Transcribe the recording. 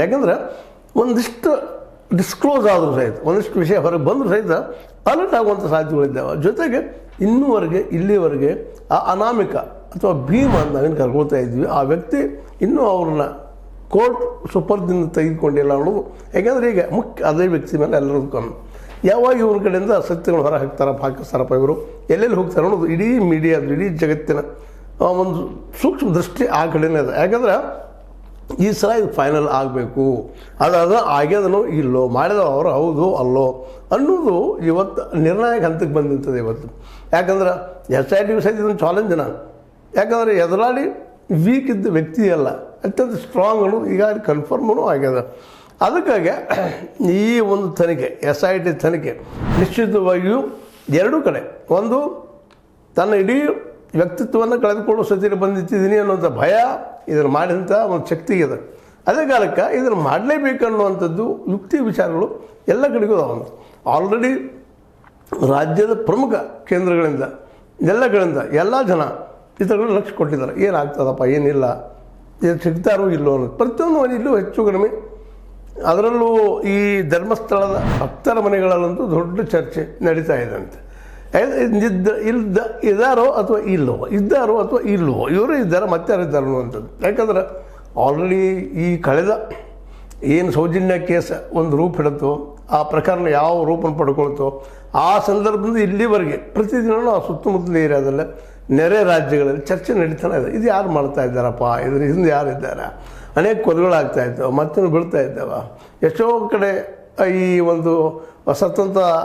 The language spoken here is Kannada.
ಯಾಕಂದ್ರೆ ಒಂದಿಷ್ಟು ಡಿಸ್ಕ್ಲೋಸ್ ಆದರೂ ಸಹಿತ ಒಂದಿಷ್ಟು ವಿಷಯ ಹೊರಗೆ ಬಂದರೂ ಸಹಿತ ಅಲರ್ಟ್ ಆಗುವಂಥ ಸಾಧ್ಯತೆಗಳಿದ್ದಾವೆ. ಜೊತೆಗೆ ಇಲ್ಲಿವರೆಗೆ ಆ ಅನಾಮಿಕ ಅಥವಾ ಭೀಮ ಅಂತ ನಾವೇನು ಕರ್ಕೊಳ್ತಾ ಇದ್ವಿ, ಆ ವ್ಯಕ್ತಿ ಇನ್ನೂ ಅವ್ರನ್ನ ಕೋರ್ಟ್ ಸುಪರ್ದಿಂದ ತೆಗೆದುಕೊಂಡಿಲ್ಲ ಅನ್ನೋದು. ಯಾಕೆಂದರೆ ಈಗ ಅದೇ ವ್ಯಕ್ತಿ ಮೇಲೆ ಎಲ್ಲರೂ ಯಾವಾಗ ಇವ್ರ ಕಡೆಯಿಂದ ಸತ್ಯಗಳು ಹೊರ ಹಾಕಿಸ್ತಾರಪ್ಪ ಇವರು ಎಲ್ಲೆಲ್ಲಿ ಹೋಗ್ತಾರೆ ಅನ್ನೋದು ಇಡೀ ಮೀಡಿಯಾದ ಇಡೀ ಜಗತ್ತಿನ ಒಂದು ಸೂಕ್ಷ್ಮ ದೃಷ್ಟಿ ಆ ಕಡೆನೇ ಇದೆ. ಯಾಕಂದ್ರೆ ಈ ಸಲ ಇದು ಫೈನಲ್ ಆಗಬೇಕು, ಅದು ಆಗ್ಯದನೋ ಇಲ್ಲೋ, ಮಾಡಿದವ ಅವರು ಹೌದು ಅಲ್ಲೋ ಅನ್ನೋದು ಇವತ್ತು ನಿರ್ಣಾಯಕ ಹಂತಕ್ಕೆ ಬಂದು ನಿಂತದೆ ಇವತ್ತು. ಯಾಕಂದ್ರೆ SIT ಸಹಿತ ಇದನ್ನು ಚಾಲೆಂಜ್ ಯಾಕಂದರೆ ಎದುರಾಳಿ ವೀಕ್ ಇದ್ದ ವ್ಯಕ್ತಿ ಅಲ್ಲ, ಅತ್ಯಂತ ಸ್ಟ್ರಾಂಗ್ ಅನ್ನೋದು ಈಗ ಕನ್ಫರ್ಮೂ ಆಗ್ಯದ. ಅದಕ್ಕಾಗಿ ಈ ಒಂದು ತನಿಖೆ SIT ತನಿಖೆ ನಿಶ್ಚಿತವಾಗಿಯೂ ಎರಡೂ ಕಡೆ ಒಂದು ತನ್ನ ಇಡೀ ವ್ಯಕ್ತಿತ್ವವನ್ನು ಕಳೆದುಕೊಳ್ಳೋ ಸ್ಥಿತಿಯಲ್ಲಿ ಬಂದಿಟ್ಟಿದ್ದೀನಿ ಅನ್ನೋಂಥ ಭಯ ಇದನ್ನು ಮಾಡಿದಂಥ ಒಂದು ಶಕ್ತಿ ಇದೆ. ಅದೇ ಕಾಲಕ್ಕೆ ಇದನ್ನು ಮಾಡಲೇಬೇಕನ್ನುವಂಥದ್ದು ಯುಕ್ತಿ ವಿಚಾರಗಳು ಎಲ್ಲ ಕಡೆಗೂ ಅದಾವಂತ. ಆಲ್ರೆಡಿ ರಾಜ್ಯದ ಪ್ರಮುಖ ಕೇಂದ್ರಗಳಿಂದ ಎಲ್ಲ ಕಡೆಯಿಂದ ಎಲ್ಲ ಜನ ಇದರಲ್ಲಿ ಲಕ್ಷ್ಯ ಕೊಟ್ಟಿದ್ದಾರೆ, ಏನಾಗ್ತದಪ್ಪ ಏನಿಲ್ಲ, ಇದು ಸಿಗ್ತಾರೋ ಇಲ್ಲೋ ಅನ್ನೋದು. ಪ್ರತಿಯೊಂದು ಮನೆಯಲ್ಲೂ ಹೆಚ್ಚು ಕಡಿಮೆ, ಅದರಲ್ಲೂ ಈ ಧರ್ಮಸ್ಥಳದ ಭಕ್ತರ ಮನೆಗಳಲ್ಲಂತೂ ದೊಡ್ಡ ಚರ್ಚೆ ನಡೀತಾ ಇದೆ ಅಂತೆ. ಇದ್ದಾರೋ ಅಥವಾ ಇಲ್ಲವೋ ಇವರು ಇದ್ದಾರೆ ಮತ್ತೆ ಯಾರಿದ್ದಾರೆ ಅನ್ನುವಂಥದ್ದು. ಯಾಕಂದ್ರೆ ಆಲ್ರೆಡಿ ಈ ಕಳೆದ ಏನು ಸೌಜನ್ಯ ಕೇಸ್ ಒಂದು ರೂಪ ಹಿಡಿತೋ, ಆ ಪ್ರಕರಣ ಯಾವ ರೂಪನ್ನು ಪಡ್ಕೊಳ್ತೋ, ಆ ಸಂದರ್ಭದಿಂದ ಇಲ್ಲಿವರೆಗೆ ಪ್ರತಿದಿನ ಆ ಸುತ್ತಮುತ್ತಲ ಏರಿಯಾದಲ್ಲೇ ನೆರೆ ರಾಜ್ಯಗಳಲ್ಲಿ ಚರ್ಚೆ ನಡೀತಾನೆ ಇದೆ. ಇದು ಯಾರು ಮಾಡ್ತಾ ಇದ್ದಾರಪ್ಪ, ಇದ್ರ ಹಿಂದೆ ಯಾರಿದ್ದಾರೆ, ಅನೇಕ ಕೊಲೆಗಳಾಗ್ತಾ ಇದ್ದಾವೆ, ಮತ್ತೆ ಬೀಳ್ತಾ ಇದ್ದಾವೆ. ಎಷ್ಟೋ ಕಡೆ ಈ ಒಂದು ಸ್ವತಂತ್ರ